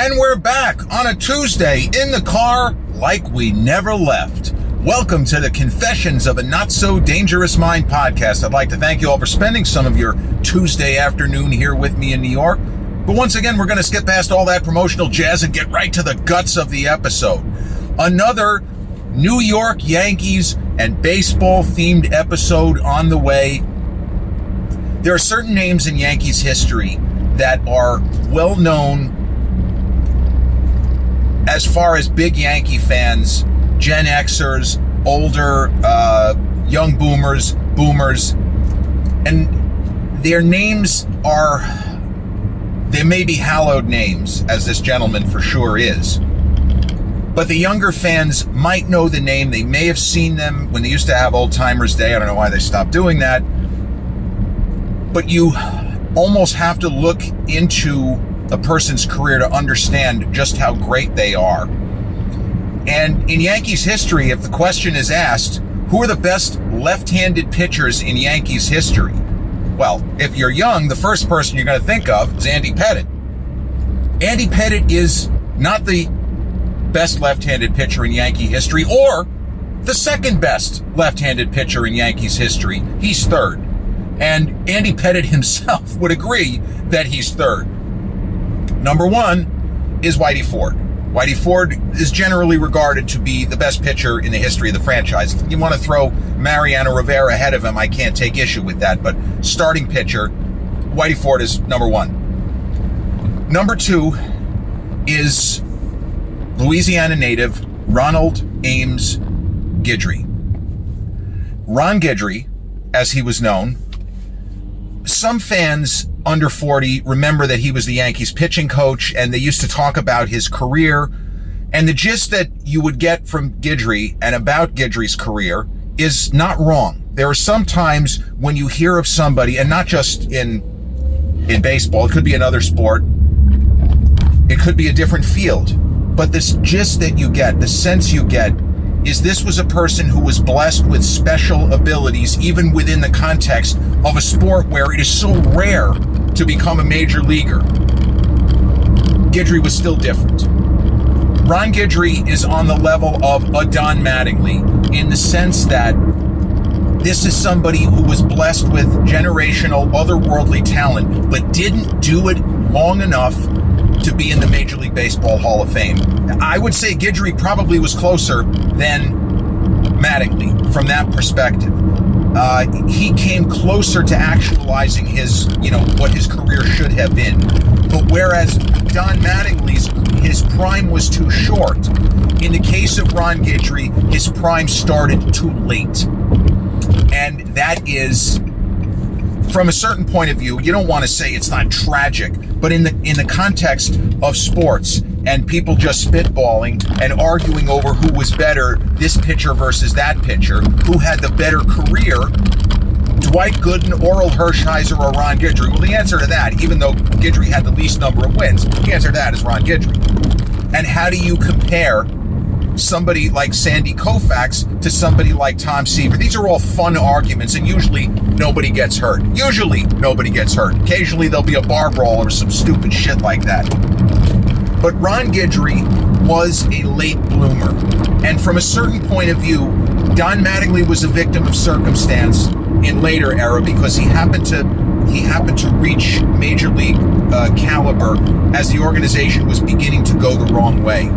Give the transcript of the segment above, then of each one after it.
And we're back on a Tuesday in the car like we never left. Welcome to the Confessions of a Not So Dangerous Mind podcast. I'd like to thank you all for spending some of your Tuesday afternoon here with me in New York. But once again, we're going to skip past all that promotional jazz and get right to the guts of the episode. Another New York Yankees and baseball themed episode on the way. There are certain names in Yankees history that are well known as far as big Yankee fans, Gen Xers, older, young boomers, and their names they may be hallowed names, as this gentleman for sure is. But the younger fans might know the name. They may have seen them when they used to have Old Timers Day. I don't know why they stopped doing that. But you almost have to look into a person's career to understand just how great they are. And in Yankees history, if the question is asked, who are the best left-handed pitchers in Yankees history? Well, if you're young, the first person you're going to think of is Andy Pettitte. Andy Pettitte is not the best left-handed pitcher in Yankee history or the second best left-handed pitcher in Yankees history. He's third. And Andy Pettitte himself would agree that he's third. Number one is Whitey Ford. Whitey Ford is generally regarded to be the best pitcher in the history of the franchise. If you want to throw Mariano Rivera ahead of him, I can't take issue with that. But starting pitcher, Whitey Ford is number one. Number two is Louisiana native Ronald Ames Guidry. Ron Guidry, as he was known, some fans under 40 remember that he was the Yankees pitching coach, and they used to talk about his career. And the gist that you would get from Guidry and about Guidry's career is not wrong. There are some times when you hear of somebody, and not just in baseball, it could be another sport, it could be a different field, but this gist that you get, the sense you get, is this was a person who was blessed with special abilities, even within the context of a sport where it is so rare to become a major leaguer. Guidry was still different. Ron Guidry is on the level of a Don Mattingly in the sense that this is somebody who was blessed with generational, otherworldly talent, but didn't do it long enough to be in the Major League Baseball Hall of Fame. I would say Guidry probably was closer than Mattingly from that perspective. He came closer to actualizing his, what his career should have been. But whereas Don Mattingly's, his prime was too short, in the case of Ron Guidry, his prime started too late. And that is, from a certain point of view, you don't want to say it's not tragic, but in the context of sports and people just spitballing and arguing over who was better, this pitcher versus that pitcher, who had the better career, Dwight Gooden, Oral Hershiser, or Ron Guidry? Well, the answer to that, even though Guidry had the least number of wins, the answer to that is Ron Guidry. And how do you compare somebody like Sandy Koufax to somebody like Tom Seaver? These are all fun arguments, and usually nobody gets hurt. Occasionally there'll be a bar brawl or some stupid shit like that. But Ron Guidry was a late bloomer. And from a certain point of view, Don Mattingly was a victim of circumstance in later era because he happened to reach major league caliber as the organization was beginning to go the wrong way.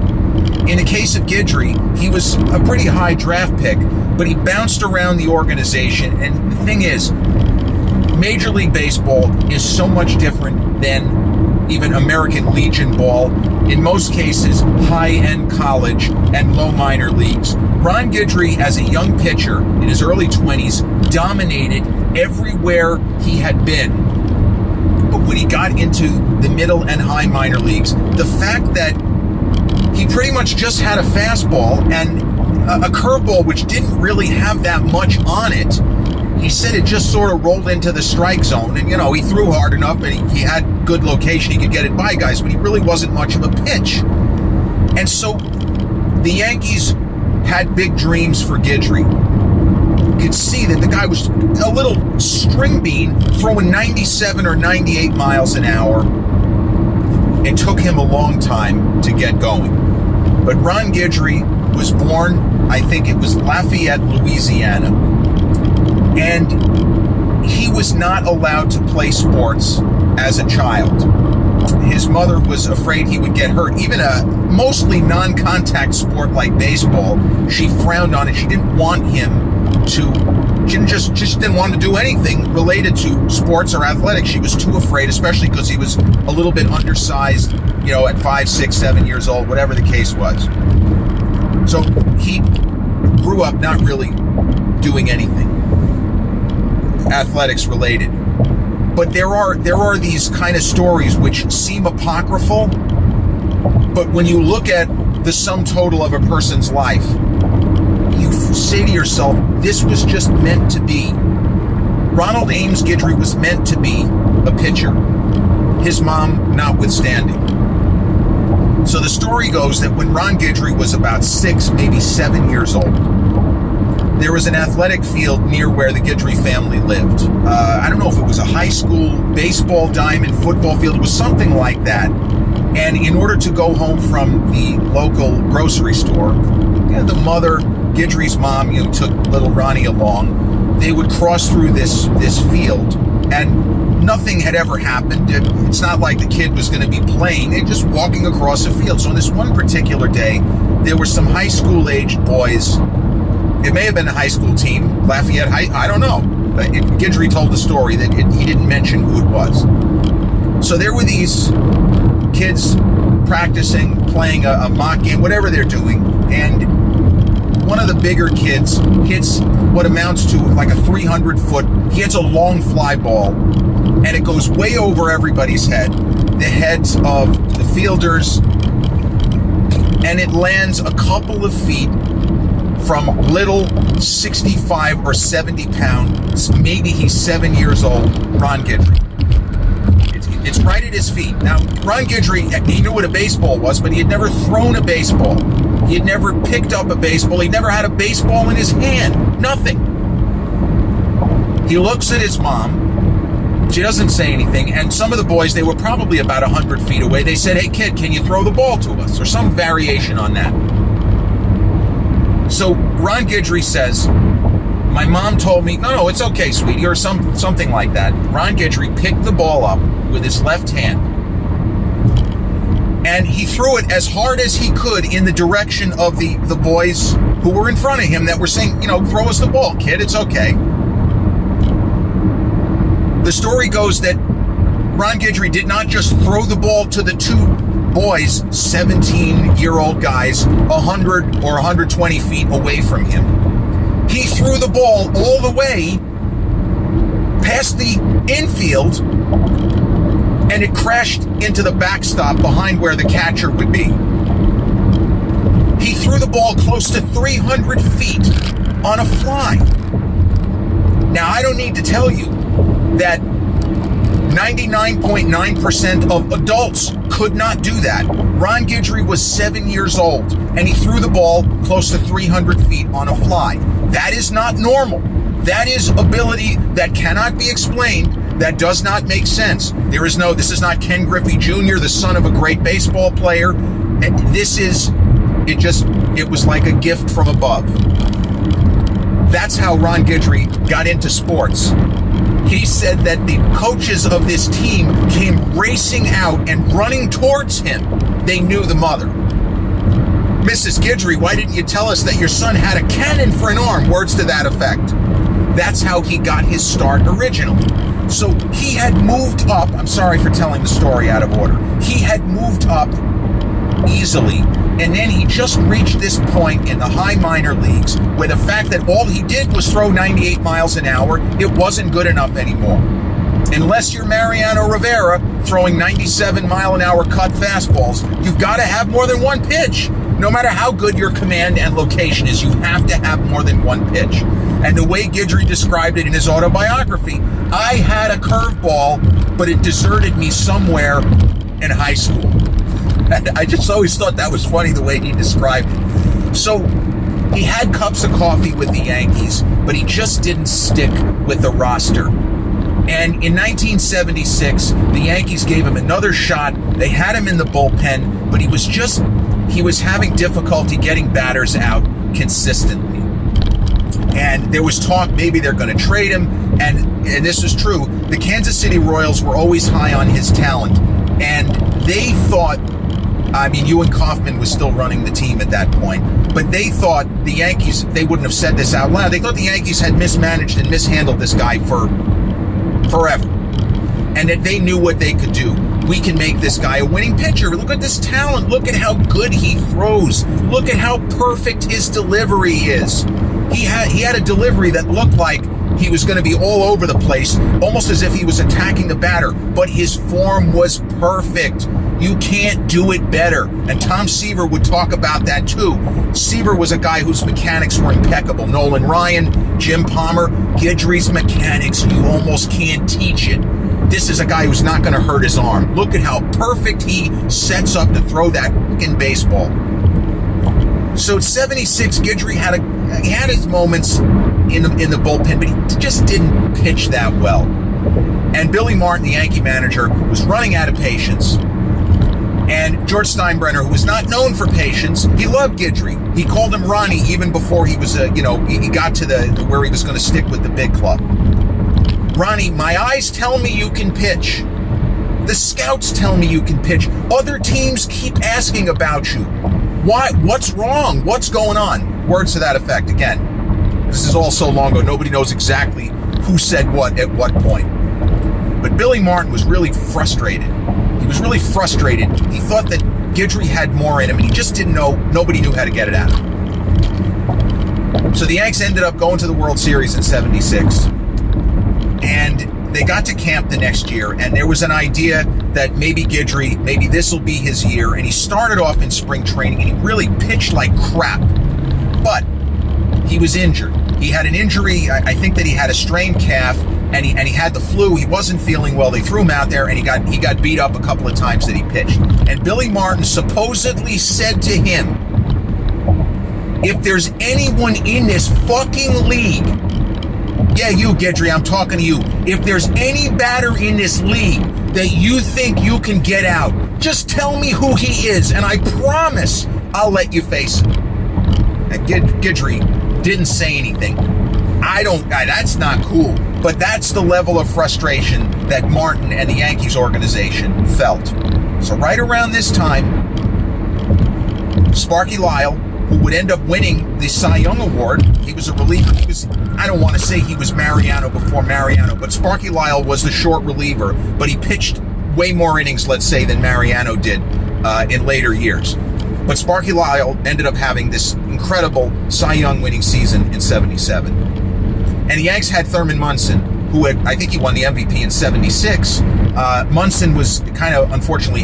In the case of Guidry, he was a pretty high draft pick, but he bounced around the organization. And the thing is, Major League Baseball is so much different than even American Legion ball. In most cases, high-end college and low minor leagues. Ron Guidry, as a young pitcher in his early 20s, dominated everywhere he had been. But when he got into the middle and high minor leagues, the fact that he pretty much just had a fastball and a curveball which didn't really have that much on it. He said it just sort of rolled into the strike zone, and he threw hard enough and he had good location, he could get it by guys, but he really wasn't much of a pitch. And so the Yankees had big dreams for Guidry. You could see that the guy was a little string bean, throwing 97 or 98 miles an hour. It took him a long time to get going. But Ron Guidry was born, I think it was Lafayette, Louisiana. And he was not allowed to play sports as a child. His mother was afraid he would get hurt. Even a mostly non-contact sport like baseball, she frowned on it. She didn't want him to, she just didn't want to do anything related to sports or athletics. She was too afraid, especially because he was a little bit undersized, at 5, 6, 7 years old, whatever the case was. So he grew up not really doing anything athletics related. But there are these kind of stories which seem apocryphal, but when you look at the sum total of a person's life, you say to yourself, this was just meant to be. Ronald Ames Guidry was meant to be a pitcher, his mom notwithstanding. So the story goes that when Ron Guidry was about 6, maybe 7 years old, there was an athletic field near where the Guidry family lived. I don't know if it was a high school baseball diamond, football field. It was something like that. And in order to go home from the local grocery store, the mother, Guidry's mom, took little Ronnie along. They would cross through this field, and nothing had ever happened. It's not like the kid was going to be playing. They're just walking across a field. So on this one particular day, there were some high school-aged boys. It may have been a high school team, Lafayette High, I don't know. Guidry told the story that he didn't mention who it was. So there were these kids practicing, playing a mock game, whatever they're doing, and one of the bigger kids hits what amounts to like a 300-foot, he hits a long fly ball, and it goes way over everybody's head, the heads of the fielders, and it lands a couple of feet from little 65 or 70 pound, maybe he's 7 years old, Ron Guidry. It's right at his feet. Now, Ron Guidry, he knew what a baseball was, but he had never thrown a baseball. He had never picked up a baseball. He never had a baseball in his hand. Nothing. He looks at his mom. She doesn't say anything. And some of the boys, they were probably about 100 feet away. They said, "Hey, kid, can you throw the ball to us?" Or some variation on that. So Ron Guidry says, "My mom told me," no, it's okay, sweetie, or something like that. Ron Guidry picked the ball up with his left hand, and he threw it as hard as he could in the direction of the boys who were in front of him that were saying, "Throw us the ball, kid, it's okay." The story goes that Ron Guidry did not just throw the ball to the two boys, 17-year-old guys, 100 or 120 feet away from him. He threw the ball all the way past the infield, and it crashed into the backstop behind where the catcher would be. He threw the ball close to 300 feet on a fly. Now, I don't need to tell you that 99.9% of adults could not do that. Ron Guidry was 7 years old, and he threw the ball close to 300 feet on a fly. That is not normal. That is ability that cannot be explained, that does not make sense. This is not Ken Griffey Jr., the son of a great baseball player. It was like a gift from above. That's how Ron Guidry got into sports. He said that the coaches of this team came racing out and running towards him. They knew the mother. "Mrs. Guidry, why didn't you tell us that your son had a cannon for an arm?" Words to that effect. That's how he got his start originally. So he had moved up. I'm sorry for telling the story out of order. He had moved up easily, and then he just reached this point in the high minor leagues where the fact that all he did was throw 98 miles an hour, it wasn't good enough anymore. Unless you're Mariano Rivera throwing 97 mile an hour cut fastballs, you've got to have more than one pitch. No matter how good your command and location is, you have to have more than one pitch. And the way Guidry described it in his autobiography, I had a curveball, but it deserted me somewhere in high school. And I just always thought that was funny the way he described it. So he had cups of coffee with the Yankees, but he just didn't stick with the roster. And in 1976, the Yankees gave him another shot. They had him in the bullpen, but he was having difficulty getting batters out consistently. And there was talk maybe they're going to trade him. And this is true. The Kansas City Royals were always high on his talent. And they thought, Ewan Kaufman was still running the team at that point, but they thought the Yankees, they wouldn't have said this out loud, they thought the Yankees had mismanaged and mishandled this guy for forever. And that they knew what they could do. We can make this guy a winning pitcher. Look at this talent. Look at how good he throws. Look at how perfect his delivery is. He had a delivery that looked like he was going to be all over the place, almost as if he was attacking the batter, but his form was perfect. You can't do it better. And Tom Seaver would talk about that too. Seaver was a guy whose mechanics were impeccable. Nolan Ryan, Jim Palmer, Guidry's mechanics, you almost can't teach it. This is a guy who's not going to hurt his arm. Look at how perfect he sets up to throw that fucking baseball. So at 76, Guidry had his moments in the bullpen, but he just didn't pitch that well. And Billy Martin, the Yankee manager, was running out of patience. And George Steinbrenner, who was not known for patience, he loved Guidry. He called him Ronnie even before he was, he got to where he was going to stick with the big club. Ronnie, my eyes tell me you can pitch. The scouts tell me you can pitch. Other teams keep asking about you. Why? What's wrong? What's going on? Words to that effect. Again, this is all so long ago, nobody knows exactly who said what at what point. But Billy Martin was really frustrated. He was really frustrated. He thought that Guidry had more in him, and he just didn't know. Nobody knew how to get it out of him. So the Yanks ended up going to the World Series in 76. And they got to camp the next year, and there was an idea that maybe Guidry, maybe this will be his year. And he started off in spring training, and he really pitched like crap. But he was injured. He had an injury. I think that he had a strained calf, and he had the flu. He wasn't feeling well. They threw him out there, and he got beat up a couple of times that he pitched. And Billy Martin supposedly said to him, if there's anyone in this fucking league, yeah, you, Guidry, I'm talking to you. If there's any batter in this league that you think you can get out, just tell me who he is, and I promise I'll let you face him. And Guidry didn't say anything. That's not cool. But that's the level of frustration that Martin and the Yankees organization felt. So right around this time, Sparky Lyle, who would end up winning the Cy Young Award. He was a reliever. I don't want to say he was Mariano before Mariano, but Sparky Lyle was the short reliever, but he pitched way more innings, let's say, than Mariano did in later years. But Sparky Lyle ended up having this incredible Cy Young winning season in 77. And the Yanks had Thurman Munson, who I think he won the MVP in 76. Munson was kind of, unfortunately,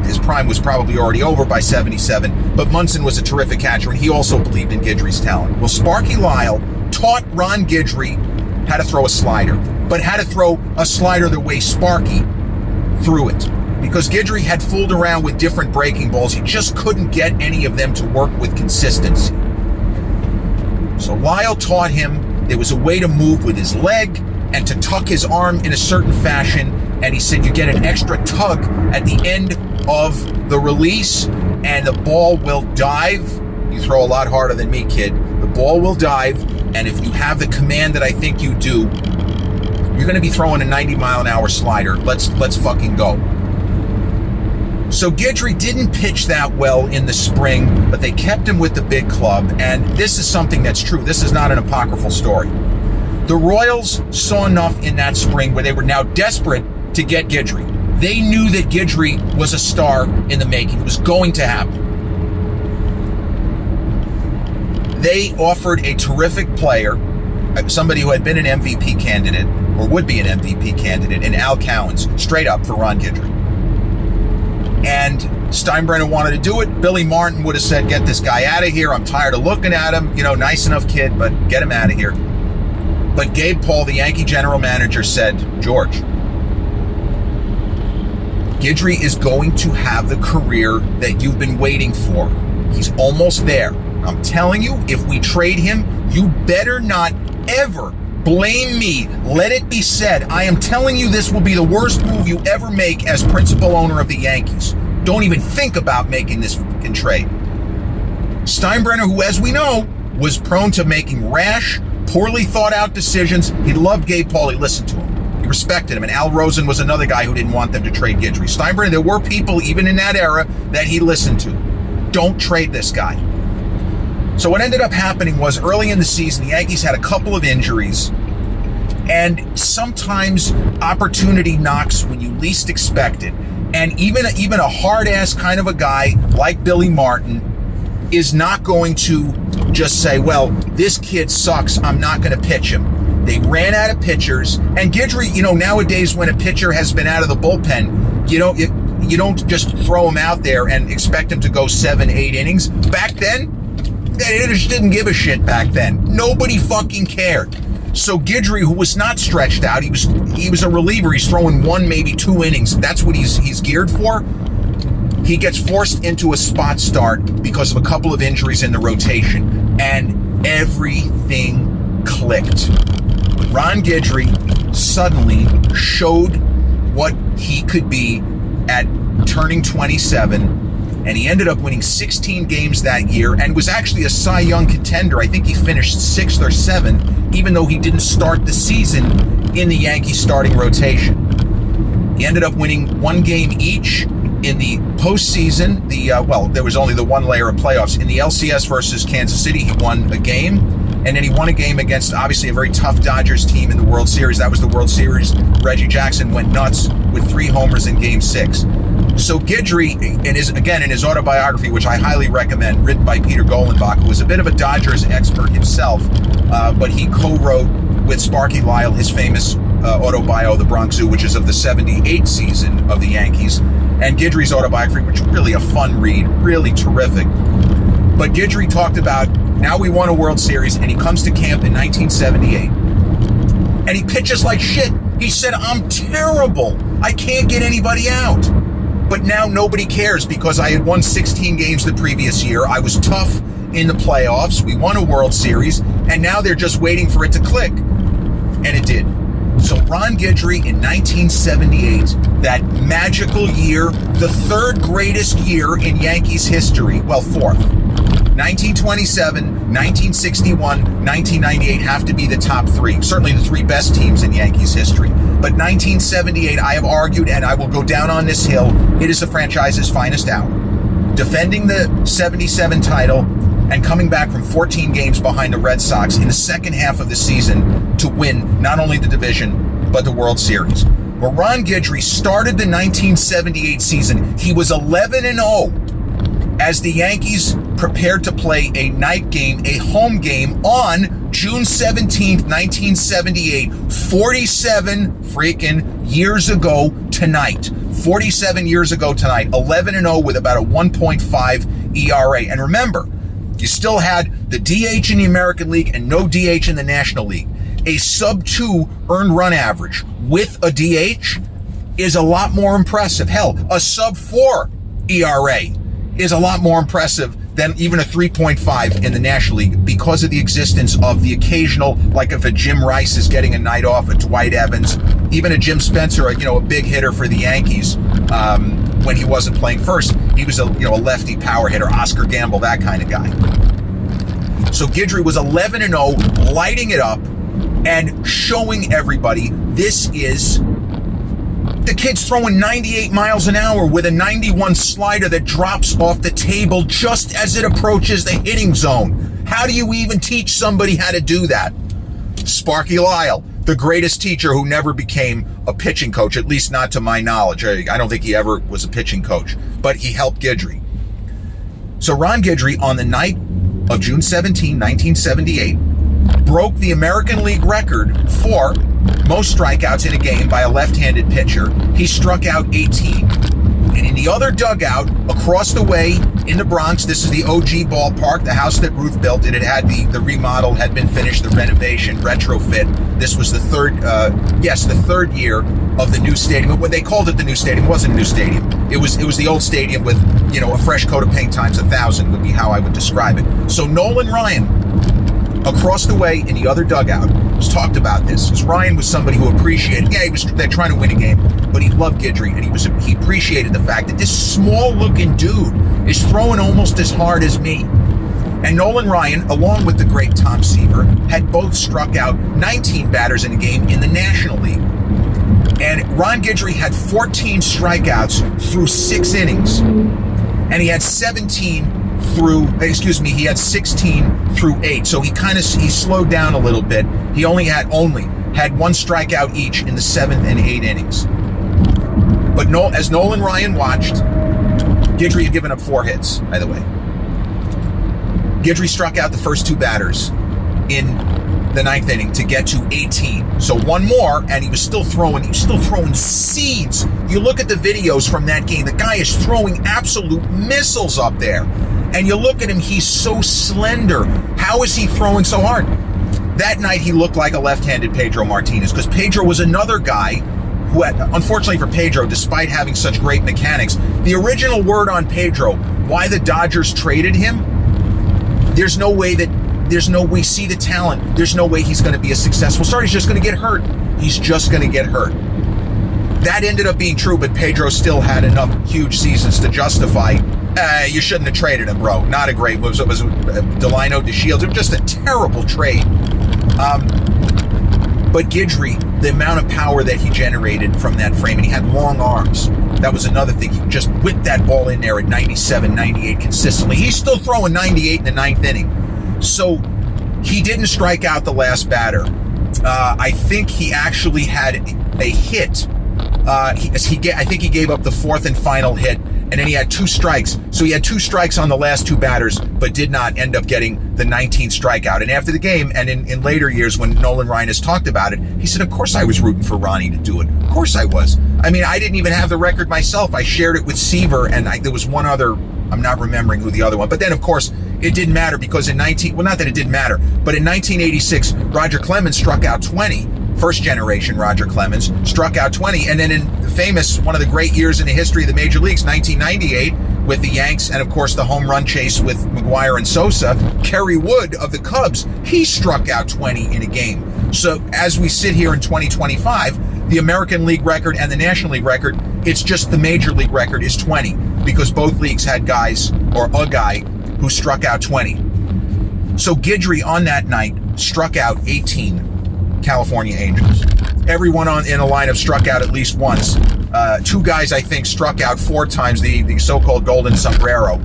his prime was probably already over by 77, but Munson was a terrific catcher, and he also believed in Guidry's talent. Well, Sparky Lyle taught Ron Guidry how to throw a slider, but how to throw a slider the way Sparky threw it. Because Guidry had fooled around with different breaking balls. He just couldn't get any of them to work with consistency. So Lyle taught him there was a way to move with his leg and to tuck his arm in a certain fashion, and he said you get an extra tug at the end of the release, and the ball will dive. You throw a lot harder than me, kid. The ball will dive, and if you have the command that I think you do, you're going to be throwing a 90-mile-an-hour slider. Let's fucking go. So Guidry didn't pitch that well in the spring, but they kept him with the big club, and this is something that's true. This is not an apocryphal story. The Royals saw enough in that spring where they were now desperate to get Guidry. They knew that Guidry was a star in the making. It was going to happen. They offered a terrific player, somebody who had been an MVP candidate, or would be an MVP candidate, in Al Cowens, straight up for Ron Guidry. And Steinbrenner wanted to do it. Billy Martin would have said, get this guy out of here. I'm tired of looking at him. Nice enough kid, but get him out of here. But Gabe Paul, the Yankee general manager, said, George, Guidry is going to have the career that you've been waiting for. He's almost there. I'm telling you, if we trade him, you better not ever Blame me. Let it be said. I am telling you this will be the worst move you ever make as principal owner of the Yankees. Don't even think about making this fucking trade. Steinbrenner, who, as we know, was prone to making rash, poorly thought out decisions. He loved Gabe Paul. He listened to him. He respected him. And Al Rosen was another guy who didn't want them to trade Guidry. Steinbrenner, there were people, even in that era, that he listened to. Don't trade this guy. So what ended up happening was early in the season, the Yankees had a couple of injuries. And sometimes opportunity knocks when you least expect it. And even a hard-ass kind of a guy like Billy Martin is not going to just say, well, this kid sucks, I'm not going to pitch him. They ran out of pitchers. And Guidry, nowadays when a pitcher has been out of the bullpen, you don't just throw him out there and expect him to go 7-8 innings. Back then, they just didn't give a shit back then. Nobody fucking cared. So Guidry, who was not stretched out, he was a reliever. He's throwing 1, maybe 2 innings. That's what he's geared for. He gets forced into a spot start because of a couple of injuries in the rotation, and everything clicked. Ron Guidry suddenly showed what he could be at turning 27, and he ended up winning 16 games that year and was actually a Cy Young contender. I think he finished 6th or 7th, even though he didn't start the season in the Yankees starting rotation. He ended up winning 1 game each in the postseason. There was only the 1 layer of playoffs. In the LCS versus Kansas City, he won a game, and then he won a game against, obviously, a very tough Dodgers team in the World Series. That was the World Series. Reggie Jackson went nuts with 3 homers in Game 6. So Guidry, in his autobiography, which I highly recommend, written by Peter Golenbach, who was a bit of a Dodgers expert himself, but he co-wrote with Sparky Lyle his famous autobio, The Bronx Zoo, which is of the 78 season of the Yankees, and Guidry's autobiography, which was really a fun read, really terrific. But Guidry talked about, now we won a World Series, and he comes to camp in 1978, and he pitches like shit. He said, I'm terrible. I can't get anybody out. But now nobody cares because I had won 16 games the previous year. I was tough in the playoffs. We won a World Series, and now they're just waiting for it to click. And it did. So Ron Guidry in 1978, that magical year, the 3rd greatest year in Yankees history, well, 4th. 1927, 1961, 1998 have to be the top 3. Certainly the 3 best teams in Yankees history. But 1978, I have argued, and I will go down on this hill, it is the franchise's finest hour. Defending the 77 title and coming back from 14 games behind the Red Sox in the second half of the season to win not only the division, but the World Series. Well, Ron Guidry started the 1978 season. He was 11-0 as the Yankees prepared to play a night game, a home game on June 17th, 1978, 47 freaking years ago tonight. 47 years ago tonight, 11-0 with about a 1.5 ERA. And remember, you still had the DH in the American League and no DH in the National League. A sub-2 earned run average with a DH is a lot more impressive. Hell, a sub-4 ERA is a lot more impressive than even a 3.5 in the National League because of the existence of the occasional, like if a Jim Rice is getting a night off, a Dwight Evans, even a Jim Spencer, a big hitter for the Yankees when he wasn't playing first. He was a lefty power hitter, Oscar Gamble, that kind of guy. So Guidry was 11-0, lighting it up and showing everybody this is... The kid's throwing 98 miles an hour with a 91 slider that drops off the table just as it approaches the hitting zone. How do you even teach somebody how to do that? Sparky Lyle, the greatest teacher who never became a pitching coach, at least not to my knowledge. I don't think he ever was a pitching coach, but he helped Guidry. So Ron Guidry, on the night of June 17, 1978, broke the American League record for most strikeouts in a game by a left-handed pitcher. He struck out 18. And in the other dugout, across the way in the Bronx, this is the OG ballpark, the house that Ruth built. It had the remodel, had been finished, the renovation, retrofit. This was the third year of the new stadium. What they called it the new stadium, it wasn't a new stadium. It was the old stadium with, a fresh coat of paint times 1,000 would be how I would describe it. So Nolan Ryan, across the way in the other dugout was talked about this, because Ryan was somebody who appreciated, they're trying to win a game, but he loved Guidry, and he appreciated the fact that this small-looking dude is throwing almost as hard as me. And Nolan Ryan, along with the great Tom Seaver, had both struck out 19 batters in a game in the National League. And Ron Guidry had 14 strikeouts through 6 innings. And he had 16 through 8. So he slowed down a little bit. He only had 1 strikeout each in the 7th and 8th innings. But as Nolan Ryan watched, Guidry had given up 4 hits, by the way. Guidry struck out the first 2 batters in the 9th inning to get to 18. So 1 more, and he was still throwing seeds. You look at the videos from that game, the guy is throwing absolute missiles up there. And you look at him, he's so slender. How is he throwing so hard? That night, he looked like a left-handed Pedro Martinez, because Pedro was another guy who had, unfortunately for Pedro, despite having such great mechanics, the original word on Pedro, why the Dodgers traded him, we see the talent. There's no way he's going to be a successful starter. He's just going to get hurt. He's just going to get hurt. That ended up being true, but Pedro still had enough huge seasons to justify, you shouldn't have traded him, bro. Not a great move. It was Delino to Shields. It was just a terrible trade. But Guidry, the amount of power that he generated from that frame, and he had long arms. That was another thing. He just whipped that ball in there at 97, 98 consistently. He's still throwing 98 in the 9th inning. So he didn't strike out the last batter. I think he actually had a hit. I think he gave up the 4th and final hit, and then he had 2 strikes. So he had 2 strikes on the last 2 batters, but did not end up getting the 19th strikeout. And after the game, and in later years when Nolan Ryan has talked about it, he said, of course I was rooting for Ronnie to do it. Of course I was. I mean, I didn't even have the record myself. I shared it with Seaver, and there was one other, I'm not remembering who the other one, but then of course it didn't matter, because not that it didn't matter, but in 1986, Roger Clemens struck out 20. First generation Roger Clemens struck out 20, and then in the famous, one of the great years in the history of the major leagues, 1998, with the Yanks, and of course the home run chase with McGuire and Sosa, Kerry Wood of the Cubs, he struck out 20 in a game. So as we sit here in 2025, the American League record and the National League record, it's just the major league record is 20, because both leagues had guys, or a guy, who struck out 20. So Guidry on that night struck out 18 California Angels. Everyone in a lineup struck out at least once. 2 guys, I think, struck out 4 times, the so-called golden sombrero.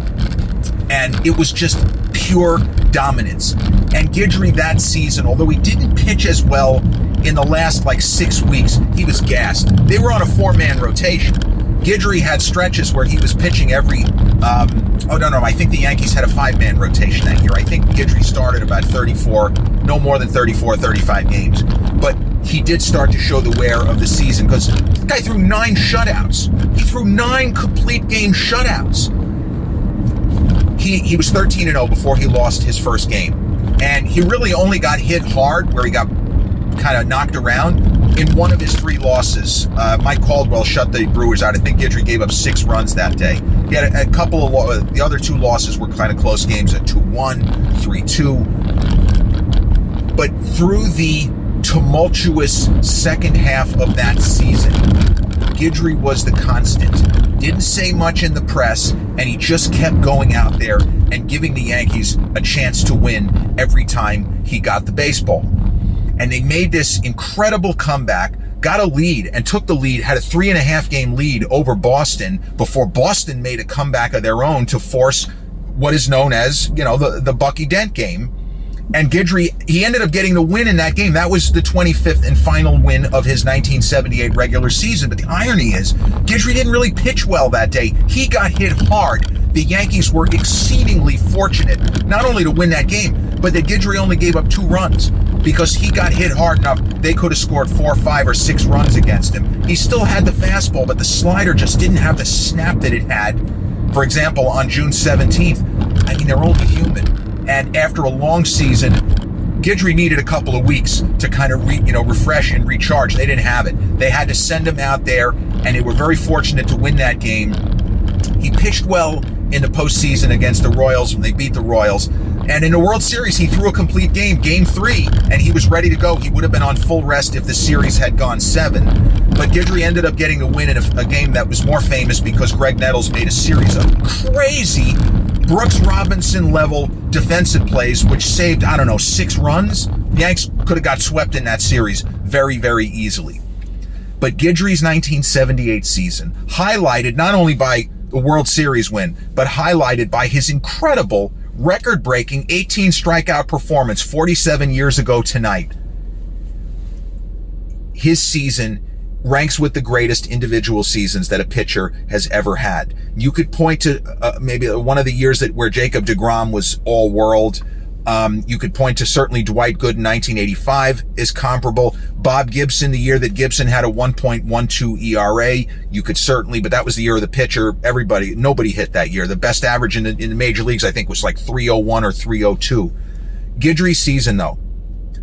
And it was just pure dominance. And Guidry that season, although he didn't pitch as well in the last 6 weeks, he was gassed. They were on a 4-man rotation. Guidry had stretches where he was pitching every, I think the Yankees had a 5-man rotation that year. I think Guidry started about no more than 35 games. But he did start to show the wear of the season, because the guy threw 9 shutouts. He threw 9 complete game shutouts. He was 13-0 before he lost his first game. And he really only got hit hard, where he got kind of knocked around, in one of his 3 losses. Mike Caldwell shut the Brewers out. I think Guidry gave up 6 runs that day. He had a couple of the other 2 losses were kind of close games at 2-1, 3-2. But through the tumultuous second half of that season, Guidry was the constant. Didn't say much in the press, and he just kept going out there and giving the Yankees a chance to win every time he got the baseball. And they made this incredible comeback, got a lead, and took the lead, had a 3.5 game lead over Boston before Boston made a comeback of their own to force what is known as, the Bucky Dent game. And Guidry, he ended up getting the win in that game. That was the 25th and final win of his 1978 regular season. But the irony is, Guidry didn't really pitch well that day. He got hit hard. The Yankees were exceedingly fortunate, not only to win that game, but that Guidry only gave up 2 runs, because he got hit hard enough they could have scored 4, 5, or 6 runs against him. He still had the fastball, but the slider just didn't have the snap that it had. For example, on June 17th, they're only human. And after a long season, Guidry needed a couple of weeks to kind of refresh and recharge. They didn't have it. They had to send him out there, and they were very fortunate to win that game. He pitched well in the postseason against the Royals when they beat the Royals. And in the World Series, he threw a complete game, game 3, and he was ready to go. He would have been on full rest if the series had gone 7. But Guidry ended up getting the win in a game that was more famous because Greg Nettles made a series of crazy Brooks Robinson-level defensive plays, which saved, 6 runs. The Yanks could have got swept in that series very, very easily. But Guidry's 1978 season, highlighted not only by the World Series win, but highlighted by his incredible record-breaking 18 strikeout performance 47 years ago tonight. His season ranks with the greatest individual seasons that a pitcher has ever had. You could point to maybe one of the years where Jacob deGrom was all-world. You could point to certainly Dwight Gooden in 1985 is comparable. Bob Gibson, the year that Gibson had a 1.12 ERA, you could certainly, but that was the year of the pitcher. Nobody hit that year. The best average in the major leagues, I think, was like 301 or 302. Guidry's season, though,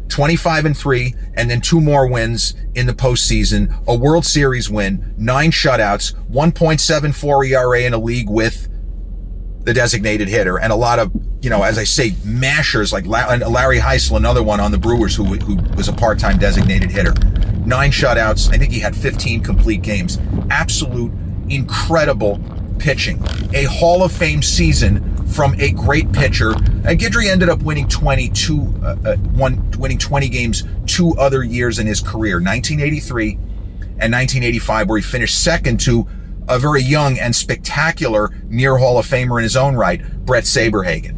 25-3, and then 2 more wins in the postseason, a World Series win, 9 shutouts, 1.74 ERA in a league with the designated hitter, and a lot of, as I say, mashers like Larry Heisel, another one on the Brewers who was a part-time designated hitter. 9 shutouts. I think he had 15 complete games. Absolute incredible pitching. A Hall of Fame season from a great pitcher. Guidry ended up winning 20 games 2 other years in his career, 1983 and 1985, where he finished second to a very young and spectacular near Hall of Famer in his own right, Brett Saberhagen.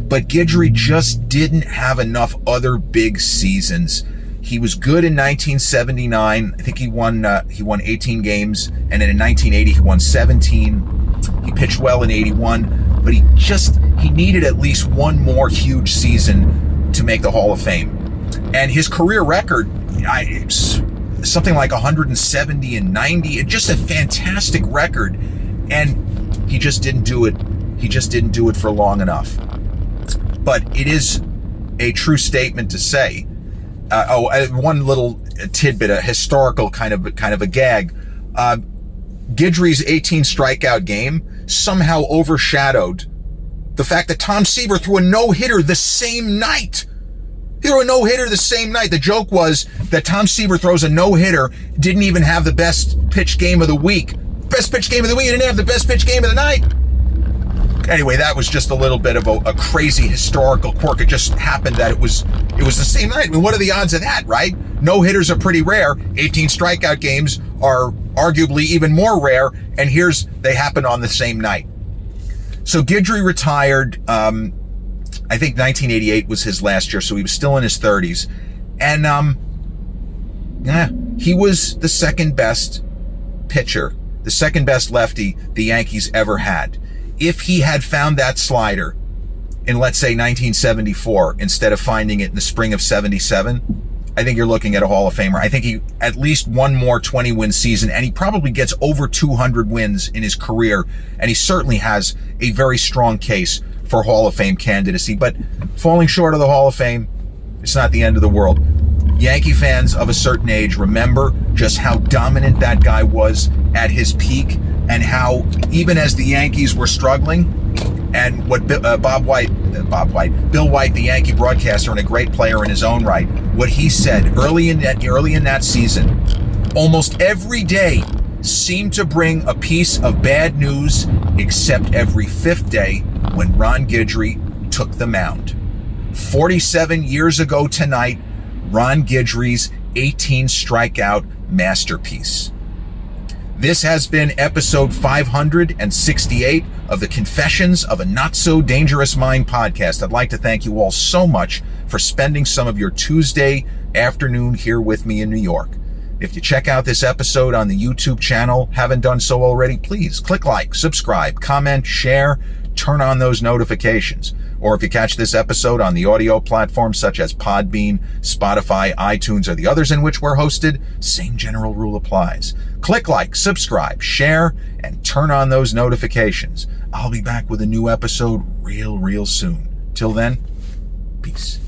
But Guidry just didn't have enough other big seasons. He was good in 1979. I think he won 18 games, and then in 1980 he won 17. He pitched well in 81, but he needed at least one more huge season to make the Hall of Fame. And his career record, it's something like 170 and 90. It's just a fantastic record, and he just didn't do it. He just didn't do it for long enough. But it is a true statement to say. One little tidbit, a historical kind of a gag. Guidry's 18 strikeout game somehow overshadowed the fact that Tom Seaver threw a no-hitter the same night. He threw a no-hitter the same night. The joke was that Tom Seaver throws a no-hitter, didn't even have the best pitch game of the week. Best pitch game of the week, he didn't have the best pitch game of the night. Anyway, that was just a little bit of a crazy historical quirk. It just happened that it was the same night. I mean, what are the odds of that, right? No-hitters are pretty rare. 18 strikeout games are arguably even more rare, and they happen on the same night. So Guidry retired, I think 1988 was his last year, so he was still in his 30s. And he was the second best pitcher, the second best lefty the Yankees ever had. If he had found that slider in, let's say, 1974, instead of finding it in the spring of 77, I think you're looking at a Hall of Famer. I think he at least one more 20-win season, and he probably gets over 200 wins in his career, and he certainly has a very strong case for Hall of Fame candidacy. But falling short of the Hall of Fame, it's not the end of the world. Yankee fans of a certain age remember just how dominant that guy was at his peak, and how even as the Yankees were struggling, and what Bill White, the Yankee broadcaster and a great player in his own right, what he said early in that season, almost every day seemed to bring a piece of bad news, except every 5th day when Ron Guidry took the mound. 47 years ago tonight, Ron Guidry's 18 strikeout masterpiece. This has been episode 568 of the Confessions of a Not So Dangerous Mind podcast. I'd like to thank you all so much for spending some of your Tuesday afternoon here with me in New York. If you check out this episode on the YouTube channel, haven't done so already, please click like, subscribe, comment, share, turn on those notifications. Or if you catch this episode on the audio platforms such as Podbean, Spotify, iTunes, or the others in which we're hosted, same general rule applies. Click like, subscribe, share, and turn on those notifications. I'll be back with a new episode real soon. Till then, peace.